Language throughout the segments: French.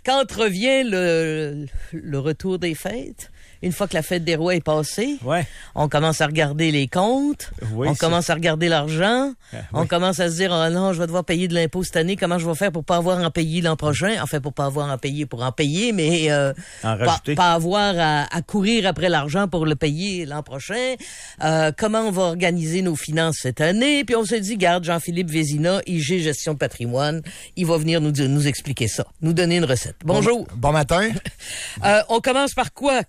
quand revient le retour des fêtes, une fois que la fête des rois est passée, on commence à regarder les comptes, on commence à regarder l'argent, on commence à se dire, oh non, je vais devoir payer de l'impôt cette année, comment je vais faire pour pas avoir à en payer l'an prochain? Enfin, pour pas avoir à en payer, pour en payer, mais pas avoir à courir après l'argent pour le payer l'an prochain. Comment on va organiser nos finances cette année? Puis on se dit, garde, Jean-Philippe Vézina, IG Gestion de patrimoine, il va venir nous expliquer ça, nous donner une recette. Bonjour. Bon matin. On commence par quoi?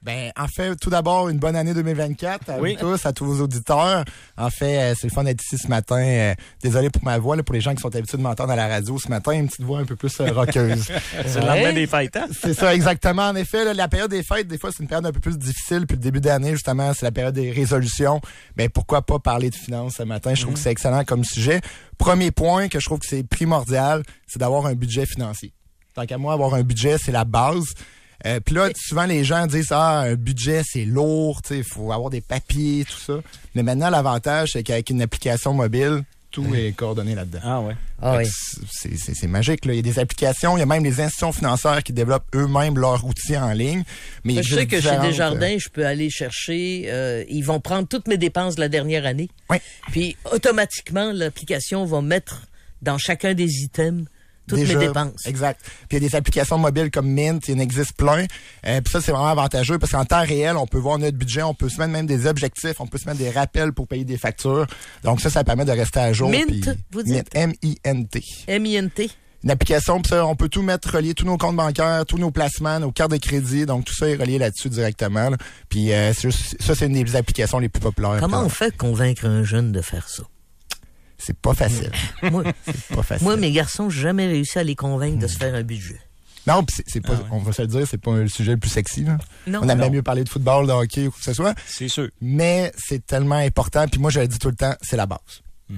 Ben, en fait, tout d'abord, une bonne année 2024 à vous tous, à tous vos auditeurs. En fait, c'est le fun d'être ici ce matin. Désolé pour ma voix, là, pour les gens qui sont habitués de m'entendre à la radio ce matin, une petite voix un peu plus rockeuse. C'est le lendemain des fêtes, hein? C'est ça, exactement. En effet, là, la période des fêtes, des fois, c'est une période un peu plus difficile. Puis le début d'année, justement, c'est la période des résolutions. Ben, pourquoi pas parler de finances ce matin? Je trouve que c'est excellent comme sujet. Premier point que je trouve que c'est primordial, c'est d'avoir un budget financier. Tant qu'à moi, avoir un budget, c'est la base. Puis là, souvent, les gens disent, un budget, c'est lourd, il faut avoir des papiers, tout ça. Mais maintenant, l'avantage, c'est qu'avec une application mobile, tout est coordonné là-dedans. Ah ouais. C'est magique, là. Il y a des applications, il y a même les institutions financières qui développent eux-mêmes leurs outils en ligne. Mais je sais que chez Desjardins, je peux aller chercher, ils vont prendre toutes mes dépenses de la dernière année. Oui. Puis, automatiquement, l'application va mettre dans chacun des items toutes mes dépenses. Exact. Puis il y a des applications mobiles comme Mint, il en existe plein. Puis ça, c'est vraiment avantageux parce qu'en temps réel, on peut voir notre budget, on peut se mettre même des objectifs, on peut se mettre des rappels pour payer des factures. Donc ça permet de rester à jour. Mint, vous dites? Mint, M-I-N-T. M-I-N-T. Une application, puis ça, on peut tout mettre, relier tous nos comptes bancaires, tous nos placements, nos cartes de crédit. Donc tout ça est relié là-dessus directement. Là. Puis ça, c'est une des applications les plus populaires. Comment on fait convaincre un jeune de faire ça? C'est pas facile. Moi, mes garçons, j'ai jamais réussi à les convaincre de se faire un budget. Non, pis c'est pas, on va se le dire, c'est pas le sujet le plus sexy, là. Non. On aimerait mieux parler de football, de hockey ou quoi que ce soit. C'est sûr. Mais c'est tellement important, puis moi, je le dis tout le temps, c'est la base.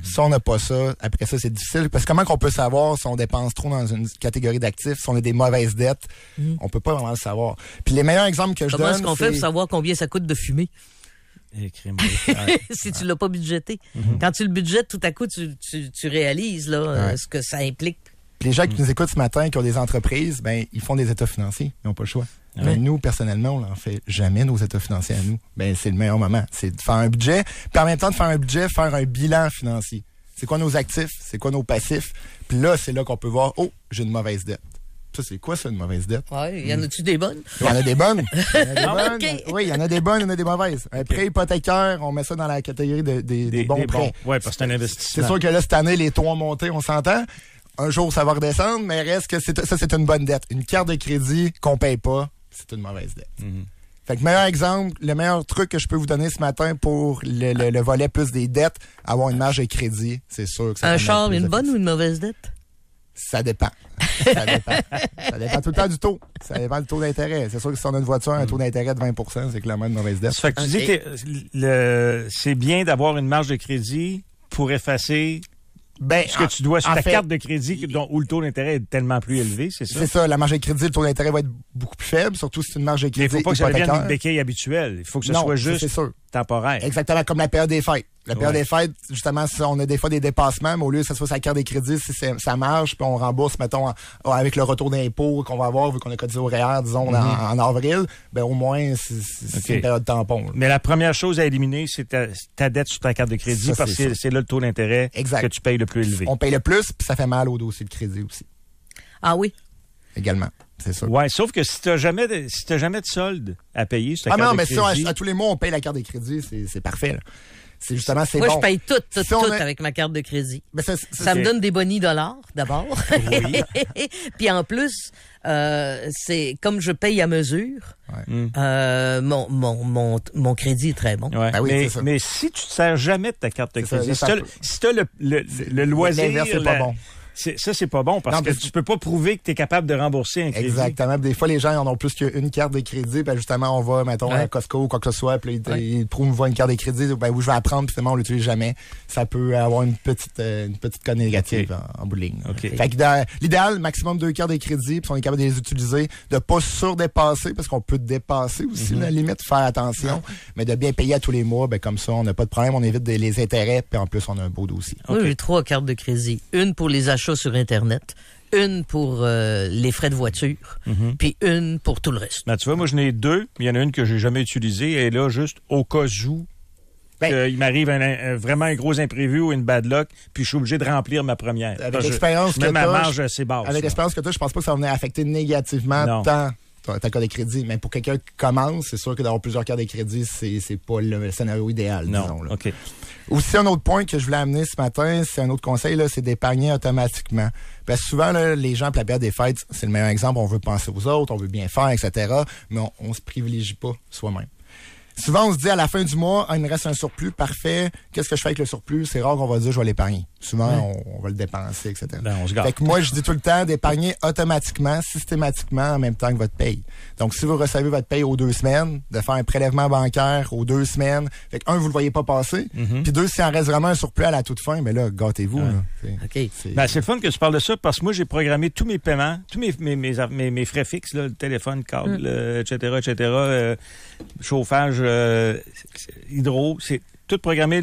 Si on n'a pas ça, après ça, c'est difficile. Parce que comment qu'on peut savoir si on dépense trop dans une catégorie d'actifs, si on a des mauvaises dettes? On peut pas vraiment le savoir. Puis les meilleurs exemples que je donne, comment est-ce qu'on fait pour savoir combien ça coûte de fumer? Si tu l'as pas budgété. Quand tu le budgètes, tout à coup, tu réalises là, ce que ça implique. Puis les gens qui nous écoutent ce matin, qui ont des entreprises, ben ils font des états financiers. Ils n'ont pas le choix. Mais nous, personnellement, on n'en fait jamais nos états financiers à nous. Ben c'est le meilleur moment. C'est de faire un budget, puis en même temps de faire un budget, faire un bilan financier. C'est quoi nos actifs? C'est quoi nos passifs? Puis là, c'est là qu'on peut voir, j'ai une mauvaise dette. Ça, c'est quoi, ça, une mauvaise dette? Oui, y en a-tu des bonnes? Il y en a des bonnes. Okay. Oui, il y en a des bonnes, il y en a des mauvaises. Un prêt hypothécaire, on met ça dans la catégorie des bons prêts. Oui, parce que c'est un investissement. C'est sûr que là, cette année, les taux ont monté, on s'entend. Un jour, ça va redescendre, mais reste que ça, c'est une bonne dette. Une carte de crédit qu'on paye pas, c'est une mauvaise dette. Fait que meilleur exemple, le meilleur truc que je peux vous donner ce matin pour le volet plus des dettes, avoir une marge de crédit, c'est sûr que ça. Un char, une bonne ou une mauvaise dette? Ça dépend. Ça dépend tout le temps du taux. Ça dépend du taux d'intérêt. C'est sûr que si on a une voiture, un taux d'intérêt de 20%, c'est clairement une mauvaise dette. Ça fait que tu dis que c'est bien d'avoir une marge de crédit pour effacer ce que tu dois sur ta carte de crédit où le taux d'intérêt est tellement plus élevé, c'est ça? C'est ça. La marge de crédit, le taux d'intérêt va être beaucoup plus faible, surtout si c'est une marge de crédit. Mais il faut pas que ça devienne une béquille habituelle. Il faut que ce soit juste temporaire. Exactement, comme la période des fêtes. La période des fêtes, justement, on a des fois des dépassements, mais au lieu que ça soit sa carte de crédit, si ça marche, puis on rembourse, mettons, avec le retour d'impôt qu'on va avoir, vu qu'on a cotisé au REER, disons, en avril, ben au moins, c'est une période tampon. Là. Mais la première chose à éliminer, c'est ta dette sur ta carte de crédit, parce que c'est là le taux d'intérêt que tu payes le plus élevé. On paye le plus, puis ça fait mal au dossier de crédit aussi. Ah oui? Également. C'est ça. Ouais, sauf que si t'as jamais de solde à payer sur ta carte de crédit. Ah non, mais si à tous les mois, on paye la carte de crédit, c'est parfait, là. C'est justement, c'est Moi, bon. je paye tout avec ma carte de crédit. Ben ça me donne des bonnies dollars, d'abord. Oui. Puis en plus, c'est comme je paye à mesure, mon crédit est très bon. Ouais. Ben oui, mais si tu te sers jamais de ta carte de crédit, si t'as le loisir... c'est pas bon. Ça, c'est pas bon parce que tu peux pas prouver que tu es capable de rembourser un crédit. Exactement. Des fois, les gens en ont plus qu'une carte de crédit. Ben justement, on va, mettons, à Costco ou quoi que ce soit, puis ils prouvent une carte de crédit. Ben oui, je vais apprendre, puis finalement, on l'utilise jamais. Ça peut avoir une petite conne négative en bout de ligne. Okay. Fait que l'idéal, maximum 2 cartes de crédit, puis on est capable de les utiliser, de pas surdépasser, parce qu'on peut dépasser aussi, la limite, faire attention, mais de bien payer à tous les mois, ben comme ça, on n'a pas de problème, on évite les intérêts, puis en plus, on a un beau dossier. Moi, j'ai 3 cartes de crédit. Une pour les achats sur Internet, une pour les frais de voiture, puis une pour tout le reste. Ben, tu vois, moi, j'en ai 2, mais il y en a une que j'ai jamais utilisée, et là, juste au cas où, il m'arrive vraiment un gros imprévu ou une bad luck, puis je suis obligé de remplir ma première. Avec l'expérience que tu as, ma marge assez basse. Avec l'expérience que tu as, je pense pas que ça va venir affecter négativement tant ta carte de crédit. Mais pour quelqu'un qui commence, c'est sûr que d'avoir plusieurs cartes de crédit, c'est pas le scénario idéal, disons. Là. OK. Aussi, un autre point que je voulais amener ce matin, c'est un autre conseil, là, c'est d'épargner automatiquement. Parce que souvent, là, les gens, pour la période des fêtes, c'est le meilleur exemple, on veut penser aux autres, on veut bien faire, etc. Mais on se privilégie pas soi-même. Souvent, on se dit à la fin du mois, il me reste un surplus, parfait. Qu'est-ce que je fais avec le surplus? C'est rare qu'on va dire, je vais l'épargner. Souvent, on va le dépenser, etc. Ben, on se garde. Fait que moi, je dis tout le temps d'épargner automatiquement, systématiquement, en même temps que votre paye. Donc, si vous recevez votre paye aux 2 semaines, de faire un prélèvement bancaire aux 2 semaines, fait que, 1, vous le voyez pas passer, puis 2, s'il en reste vraiment un surplus à la toute fin, ben là, gâtez-vous. Là. OK. C'est le fun que tu parles de ça, parce que moi, j'ai programmé tous mes paiements, tous mes frais fixes, là, le téléphone, câble, etc., chauffage, hydro, c'est tout programmé,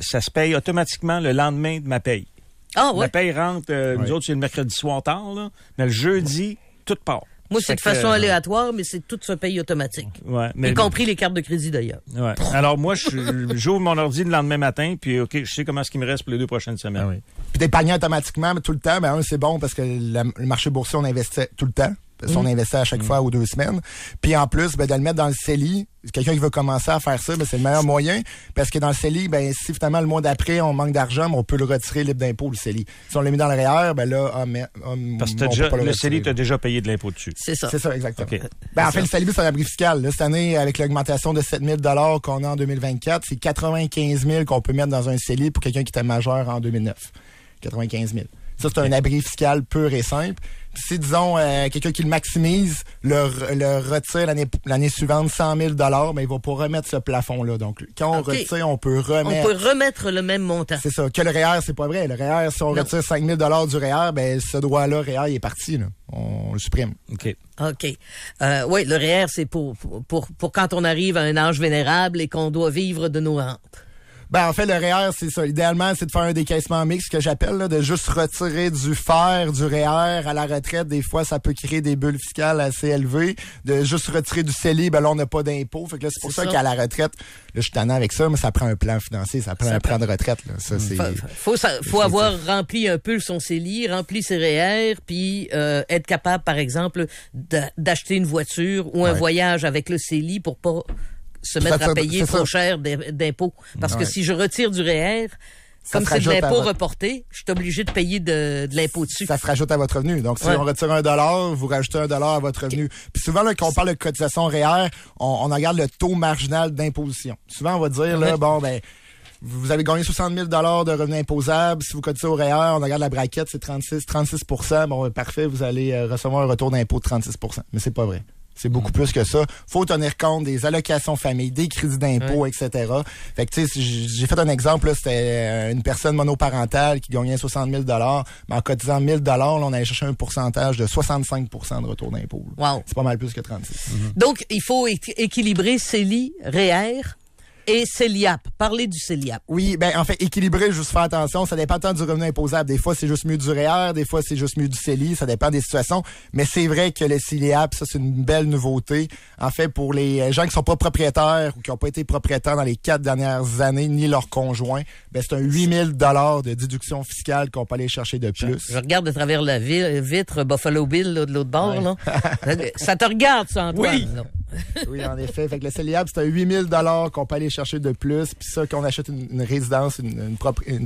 ça se paye automatiquement le lendemain de ma paye. Ah ouais? Ma paye rentre, nous autres, c'est le mercredi soir tard, là, mais le jeudi, tout part. Moi, c'est de façon aléatoire, mais c'est tout se paye automatique. Ouais, y compris les cartes de crédit, d'ailleurs. Ouais. Alors, moi, j'ouvre mon ordi le lendemain matin, puis OK, je sais comment ce qui me reste pour les 2 prochaines semaines. Ah oui. Puis d'épargner automatiquement, mais tout le temps, c'est bon parce que le marché boursier, on investit tout le temps. Parce qu'on investit à chaque fois aux 2 semaines. Puis en plus, de le mettre dans le CELI, quelqu'un qui veut commencer à faire ça, c'est le meilleur moyen. Parce que dans le CELI, si finalement le mois d'après, on manque d'argent, on peut le retirer libre d'impôt, le CELI. Si on l'a mis dans le REER, parce que le CELI, tu as déjà payé de l'impôt dessus. C'est ça. C'est ça, exactement. Okay. En fait, le CELI, c'est un abri fiscal. Là, cette année, avec l'augmentation de 7 000 $ qu'on a en 2024, c'est 95 000 qu'on peut mettre dans un CELI pour quelqu'un qui était majeur en 2009. 95 000. Ça, c'est un abri fiscal pur et simple. Puis si, disons, quelqu'un qui le maximise, le retire l'année suivante 100 000 $, mais il va pas remettre ce plafond-là. Donc, quand on retire, on peut remettre... On peut remettre le même montant. C'est ça. Que le REER, c'est pas vrai. Le REER, si on retire 5 000 $ du REER, ce droit-là, REER, il est parti. Là. On le supprime. OK. Oui, le REER, c'est pour quand on arrive à un âge vénérable et qu'on doit vivre de nos rentes. En fait, le REER, c'est ça. Idéalement, c'est de faire un décaissement mixte, que j'appelle, là, de juste retirer du FER, du REER à la retraite. Des fois, ça peut créer des bulles fiscales assez élevées. De juste retirer du CELI, là, on n'a pas d'impôt. Fait que là, c'est pour ça qu'à la retraite, là, je suis tannant avec ça, mais ça prend un plan financier, ça prend un plan de retraite, là. Ça, c'est... Faut avoir rempli un peu son CELI, rempli ses REER, puis être capable, par exemple, d'acheter une voiture ou un voyage avec le CELI pour pas se mettre à payer trop cher d'impôts. Parce que si je retire du REER, comme c'est de l'impôt reporté, je suis obligé de payer de l'impôt dessus. Ça se rajoute à votre revenu. Donc, si on retire $1, vous rajoutez $1 à votre revenu. Puis souvent, là, quand on parle de cotisation REER, on regarde le taux marginal d'imposition. Souvent, on va dire, vous avez gagné 60 000 $ de revenus imposables. Si vous cotisez au REER, on regarde la braquette, c'est 36 %. Bon, parfait, vous allez recevoir un retour d'impôt de 36 %. Mais c'est pas vrai. C'est beaucoup plus que ça. Faut tenir compte des allocations famille, des crédits d'impôt, etc. Fait que, tu sais, j'ai fait un exemple, là, c'était une personne monoparentale qui gagnait 60 000 $, mais en cotisant 1 000 $, là, on allait chercher un pourcentage de 65 % de retour d'impôt. Wow. C'est pas mal plus que 36. Donc, il faut équilibrer CELI, REER et CELIAP. Parlez du CELIAP. Oui, en fait, équilibrer, juste faire attention, ça dépend tant du revenu imposable. Des fois, c'est juste mieux du REER, des fois, c'est juste mieux du CELI, ça dépend des situations. Mais c'est vrai que le CELIAP, ça, c'est une belle nouveauté. En fait, pour les gens qui sont pas propriétaires ou qui ont pas été propriétaires dans les 4 dernières années, ni leur conjoint, c'est un 8 000 $ de déduction fiscale qu'on peut aller chercher de plus. Je regarde de travers la vitre Buffalo Bill, là, de l'autre bord, là. Ça te regarde, ça, Antoine? Oui. Là. Oui, en effet. Fait que le CELIAP, c'est un 8 000 $ qu'on peut aller chercher de plus. Puis ça, quand on achète une résidence, une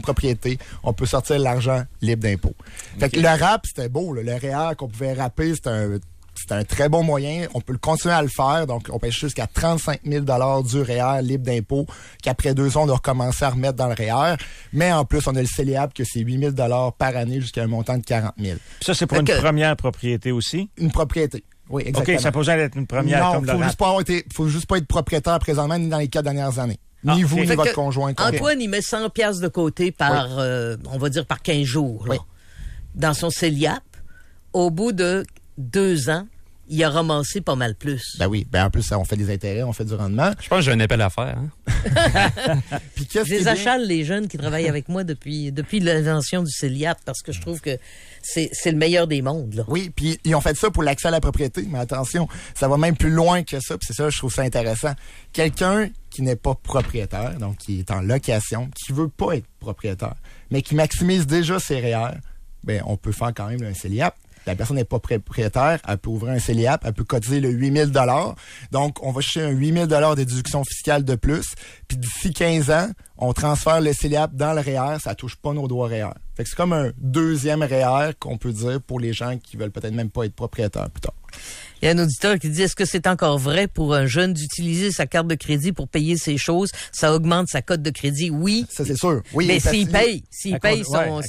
propriété, on peut sortir l'argent libre d'impôt. Fait que le RAP, c'était beau. Là. Le REER qu'on pouvait rapper, c'est un très bon moyen. On peut continuer à le faire. Donc, on paye jusqu'à 35 000 $ du REER libre d'impôt, qu'après 2 ans, on doit recommencer à remettre dans le REER. Mais en plus, on a le CELIAP que c'est 8 000 $ par année jusqu'à un montant de 40 000. Ça, c'est pour une première propriété aussi? Une propriété. Oui, exactement. OK, ça peut être une première non, comme le RAP. faut juste pas être propriétaire présentement, ni dans les 4 dernières années. Ni vous, ni votre conjoint. Antoine, il met 100 $ de côté par, on va dire, par 15 jours, là, dans son CELIAP. Au bout de 2 ans, il a ramassé pas mal plus. Ben oui. Ben en plus, on fait des intérêts, on fait du rendement. Je pense que j'ai un appel à faire. Hein? Puis je les achale, les jeunes qui travaillent avec moi depuis l'invention du CELIAP, parce que je trouve que c'est le meilleur des mondes. Là. Oui, puis ils ont fait ça pour l'accès à la propriété. Mais attention, ça va même plus loin que ça. Puis c'est ça, je trouve ça intéressant. Quelqu'un qui n'est pas propriétaire, donc qui est en location, qui veut pas être propriétaire, mais qui maximise déjà ses REER, ben on peut faire quand même un CELIAP. La personne n'est pas propriétaire, elle peut ouvrir un CELIAP, elle peut cotiser le 8 000 $. Donc, on va chercher un 8 000 $ de déduction fiscale de plus. Puis d'ici 15 ans, on transfère le CELIAP dans le REER, ça touche pas nos droits REER. Fait que c'est comme un deuxième REER qu'on peut dire pour les gens qui veulent peut-être même pas être propriétaires plus tard. Il y a un auditeur qui dit, est-ce que c'est encore vrai pour un jeune d'utiliser sa carte de crédit pour payer ses choses? Ça augmente sa cote de crédit? Oui. Ça, c'est sûr. Oui, mais s'il paye son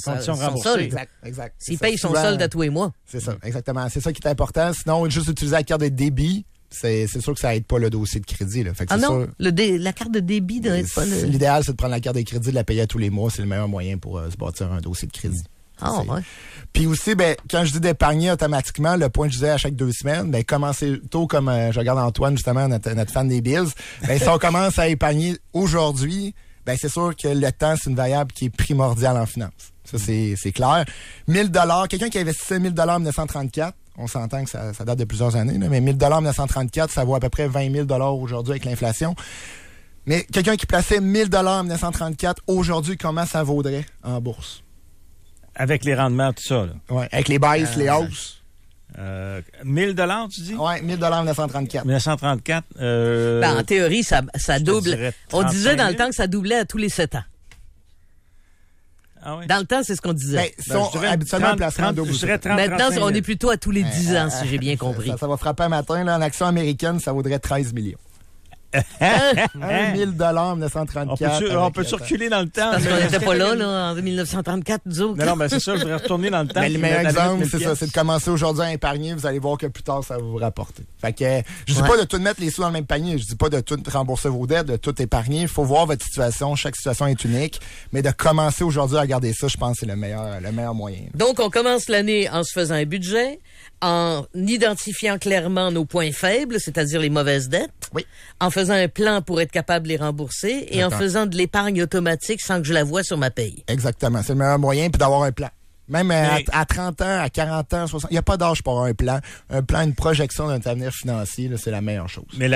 solde. Exact. S'il paye son solde à tous les mois. C'est ça, exactement. C'est ça qui est important. Sinon, juste utiliser la carte de débit, c'est sûr que ça aide pas le dossier de crédit. Là. Fait que non, la carte de débit n'aide pas le... L'idéal, c'est de prendre la carte de crédit, de la payer à tous les mois. C'est le meilleur moyen pour se bâtir un dossier de crédit. Ouais. Puis aussi, ben, quand je dis d'épargner automatiquement, le point que je disais à chaque 2 semaines, ben, commencez tôt, comme je regarde Antoine, justement, notre fan des Bills. Ben, si on commence à épargner aujourd'hui, ben, c'est sûr que le temps, c'est une variable qui est primordiale en finance. Ça, c'est clair. 1 000 $, quelqu'un qui investissait 1 000 $ en 1934, on s'entend que ça date de plusieurs années, là, mais 1 000 $ en 1934, ça vaut à peu près 20 000 $ aujourd'hui avec l'inflation. Mais quelqu'un qui plaçait 1 000 $ en 1934, aujourd'hui, comment ça vaudrait en bourse? Avec les rendements, tout ça. Là. Ouais, avec les baisses, les hausses. 1 000 $, tu dis? Oui, 1 000 $ en 1934. 1934. Ben, en théorie, ça double. On disait dans le temps que ça doublait à tous les 7 ans. Ah oui? Dans le temps, c'est ce qu'on disait. Habituellement, le placement double. Maintenant, on est plutôt à tous les 10 ans, si j'ai bien compris. Ça va frapper un matin. Là, en action américaine, ça vaudrait 13 millions. 1 000 $ en 1934. On peut-tu reculer dans le temps? Parce qu'on n'était pas là, en 1934, nous autres. Non, mais c'est ça, je voudrais retourner dans le temps. Mais le meilleur exemple, c'est ça, c'est de commencer aujourd'hui à épargner. Vous allez voir que plus tard, ça va vous rapporter. Fait que, je dis pas de tout mettre les sous dans le même panier. Je dis pas de tout rembourser vos dettes, de tout épargner. Il faut voir votre situation. Chaque situation est unique. Mais de commencer aujourd'hui à regarder ça, je pense que c'est le meilleur moyen. Donc, on commence l'année en se faisant un budget, en identifiant clairement nos points faibles, c'est-à-dire les mauvaises dettes. Oui. En faisant un plan pour être capable de les rembourser et en faisant de l'épargne automatique sans que je la voie sur ma paye. Exactement. C'est le meilleur moyen, puis d'avoir un plan. Même à 30 ans, à 40 ans, 60, il n'y a pas d'âge pour avoir un plan. Un plan, une projection d'un avenir financier, là, c'est la meilleure chose. Mais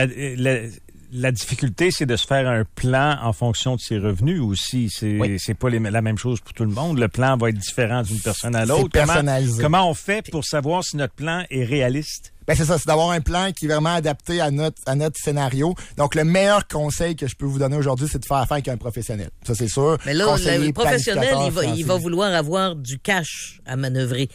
la difficulté, c'est de se faire un plan en fonction de ses revenus aussi. C'est pas la même chose pour tout le monde. Le plan va être différent d'une personne à l'autre. C'est personnalisé. Comment on fait pour savoir si notre plan est réaliste? Ben c'est ça, c'est d'avoir un plan qui est vraiment adapté à notre scénario. Donc, le meilleur conseil que je peux vous donner aujourd'hui, c'est de faire affaire avec un professionnel. Ça, c'est sûr. Mais là, le professionnel, il va vouloir avoir du cash à manœuvrer.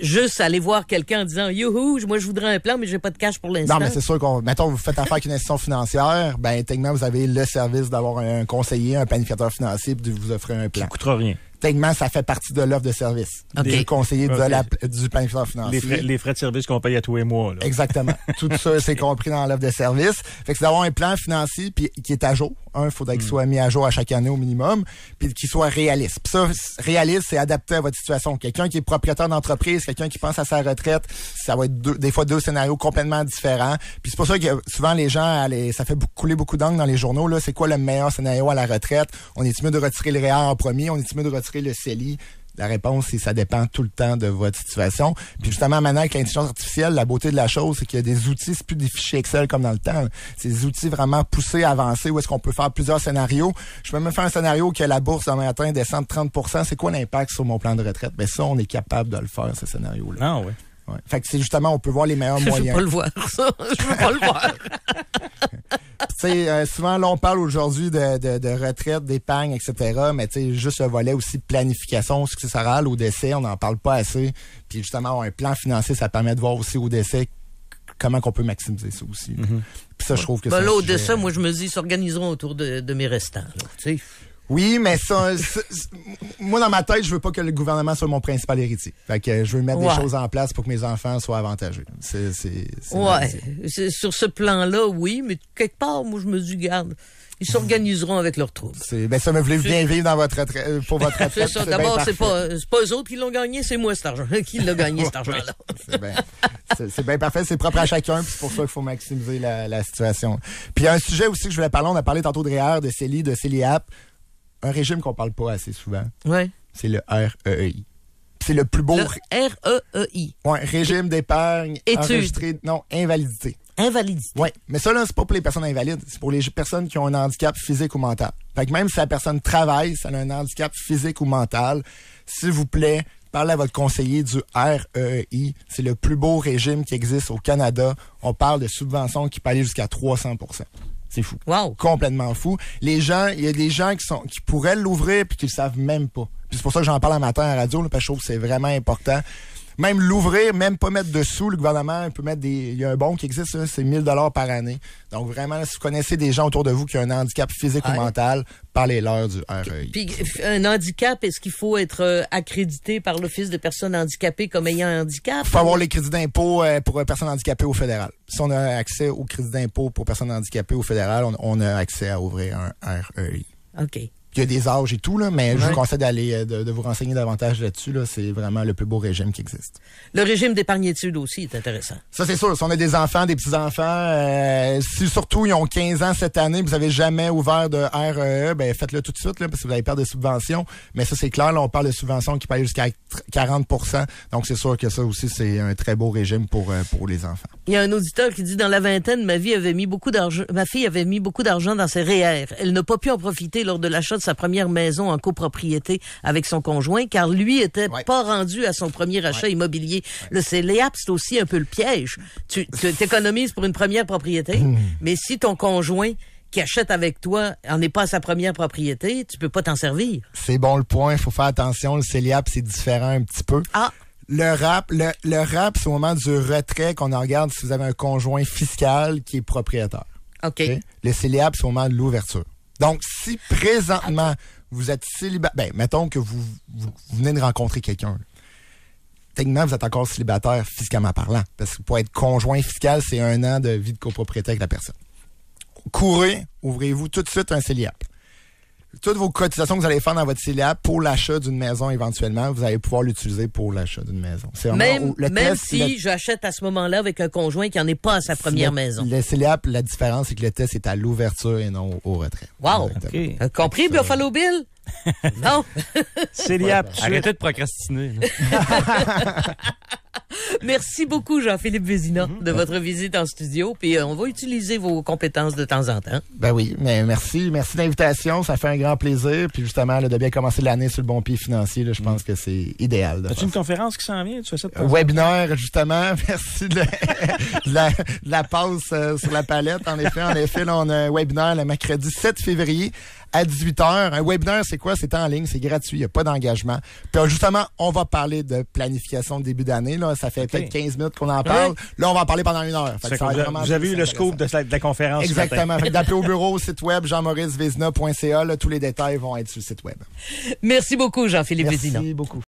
Juste aller voir quelqu'un en disant « Youhou, moi je voudrais un plan, mais j'ai pas de cash pour l'instant. » Non, mais c'est sûr mettons, vous faites affaire avec une institution financière, ben techniquement, vous avez le service d'avoir un conseiller, un planificateur financier, puis de vous offrir un plan. Ça coûtera rien. Techniquement, ça fait partie de l'offre de service. Okay. Du conseiller du planificateur financier. Les frais de service qu'on paye à tous les mois. Là. Exactement. Tout ça, c'est compris dans l'offre de service. Fait que c'est d'avoir un plan financier puis qui est à jour. Il faudrait qu'il soit mis à jour à chaque année au minimum, puis qu'il soit réaliste. Puis ça, réaliste, c'est adapté à votre situation. Quelqu'un qui est propriétaire d'entreprise, quelqu'un qui pense à sa retraite, ça va être des fois deux scénarios complètement différents. Puis c'est pour ça que souvent les gens, ça fait couler beaucoup d'encre dans les journaux. Là, c'est quoi le meilleur scénario à la retraite? On est mieux de retirer le REER en premier? On est mieux de retirer le CELI? La réponse, c'est ça dépend tout le temps de votre situation. Puis justement, maintenant, avec l'intelligence artificielle, la beauté de la chose, c'est qu'il y a des outils, c'est plus des fichiers Excel comme dans le temps. C'est des outils vraiment poussés, avancés, où est-ce qu'on peut faire plusieurs scénarios. Je peux même faire un scénario que la bourse demain matin descend de 30%. C'est quoi l'impact sur mon plan de retraite? Ben ça, on est capable de le faire, ce scénario-là. Ah oui. Ouais. Fait que c'est justement, on peut voir les meilleurs moyens. Je veux pas le voir, ça. Je veux pas le voir. Tu sais, souvent, là, on parle aujourd'hui de retraite, d'épargne, etc. Mais tu sais, juste le volet aussi de planification successorale au décès, on n'en parle pas assez. Puis justement, un plan financier, ça permet de voir aussi au décès comment qu'on peut maximiser ça aussi. Mm-hmm. Puis ça, je trouve que là, au décès, moi, je me dis, s'organiseront autour de mes restants. Tu sais. Oui, mais ça, moi, dans ma tête, je veux pas que le gouvernement soit mon principal héritier. Fait que je veux mettre des choses en place pour que mes enfants soient avantagés. Sur ce plan-là, oui, mais quelque part, moi, je me dis, garde, ils s'organiseront avec leurs troubles. Ça me voulait bien vivre dans votre pour votre retraite. C'est ça. D'abord, c'est pas eux autres qui l'ont gagné, c'est moi cet argent qui l'a gagné cet argent-là. C'est bien parfait, c'est propre à chacun, puis c'est pour ça qu'il faut maximiser la situation. Puis il y a un sujet aussi que je voulais parler, on a parlé tantôt de REER, de CELI, de CELIAP. Un régime qu'on parle pas assez souvent. Ouais. C'est le REEI. C'est le plus beau. Le REEI. Ouais, régime d'épargne enregistré. Non, invalidité. Invalidité. Oui, mais ça, là, c'est pas pour les personnes invalides, c'est pour les personnes qui ont un handicap physique ou mental. Fait que même si la personne travaille, si elle a un handicap physique ou mental, s'il vous plaît, parlez à votre conseiller du REEI. C'est le plus beau régime qui existe au Canada. On parle de subventions qui peuvent aller jusqu'à 300 %. C'est fou. Wow. Complètement fou. Il y a des gens qui pourraient l'ouvrir puis qui le savent même pas. Puis c'est pour ça que j'en parle un matin à la radio, là, parce que je trouve que c'est vraiment important. Même l'ouvrir, même pas mettre dessous, le gouvernement peut mettre il y a un bon qui existe, là, c'est 1 000 $ par année. Donc vraiment, si vous connaissez des gens autour de vous qui ont un handicap physique ou mental, parlez-leur du REEI. Puis un handicap, est-ce qu'il faut être accrédité par l'Office des personnes handicapées comme ayant un handicap? Il faut avoir les crédits d'impôt pour personnes handicapées au fédéral. Si on a accès aux crédits d'impôt pour personnes handicapées au fédéral, on a accès à ouvrir un REEI. OK. Il y a des âges et tout, là, mais je vous conseille d'aller de vous renseigner davantage là-dessus. Là, c'est vraiment le plus beau régime qui existe. Le régime d'épargne-études aussi est intéressant. Ça, c'est sûr. Si on a des enfants, des petits-enfants, si surtout ils ont 15 ans cette année, vous avez jamais ouvert de REE, ben faites-le tout de suite, là, parce que vous allez perdre des subventions. Mais ça, c'est clair, là, on parle de subventions qui peuvent aller jusqu'à 40 %. Donc, c'est sûr que ça aussi, c'est un très beau régime pour les enfants. Il y a un auditeur qui dit, dans la vingtaine, ma fille avait mis beaucoup d'argent dans ses REER. Elle n'a pas pu en profiter lors de l'achat de sa première maison en copropriété avec son conjoint, car lui était pas rendu à son premier achat immobilier. Le CELIAP, c'est aussi un peu le piège. Tu t'économises pour une première propriété, mais si ton conjoint qui achète avec toi en est pas à sa première propriété, tu peux pas t'en servir. C'est bon le point, il faut faire attention. Le CELIAP, c'est différent un petit peu. Ah. Le RAP, c'est au moment du retrait qu'on en regarde si vous avez un conjoint fiscal qui est propriétaire. OK. Le CELIAP, c'est au moment de l'ouverture. Donc, si présentement, vous êtes célibataire, mettons que vous venez de rencontrer quelqu'un. Techniquement, vous êtes encore célibataire fiscalement parlant. Parce que pour être conjoint fiscal, c'est 1 an de vie de copropriété avec la personne. Courez, ouvrez-vous tout de suite un CELIAP. Toutes vos cotisations que vous allez faire dans votre CELIAP pour l'achat d'une maison éventuellement, vous allez pouvoir l'utiliser pour l'achat d'une maison. C'est même si j'achète à ce moment-là avec un conjoint qui n'en est pas à sa première maison. Le CELIAP, la différence, c'est que le test est à l'ouverture et non au retrait. Wow! Okay. Compris, Buffalo Bill? Non? CELIAP. Arrêtez de procrastiner. Merci beaucoup, Jean-Philippe Vézina, de votre visite en studio. Puis on va utiliser vos compétences de temps en temps. Ben oui, mais merci. Merci de l'invitation. Ça fait un grand plaisir. Puis justement, là, de bien commencer l'année sur le bon pied financier, là, je pense que c'est idéal. As-tu une conférence qui s'en vient? Tu fais ça de webinaire, justement. Merci de la passe sur la palette. En effet, là, on a un webinaire le mercredi 7 février. À 18h. Un webinaire, c'est quoi? C'est en ligne, c'est gratuit, il n'y a pas d'engagement. Puis justement, on va parler de planification de début d'année. Là. Ça fait peut-être 15 minutes qu'on en parle. Là, on va en parler pendant 1 heure. Vous avez eu le scoop de la conférence. Exactement. Fait d'appeler au bureau, site web, jean-maurice-vézina.ca. Tous les détails vont être sur le site web. Merci beaucoup, Jean-Philippe Vézina. Merci beaucoup.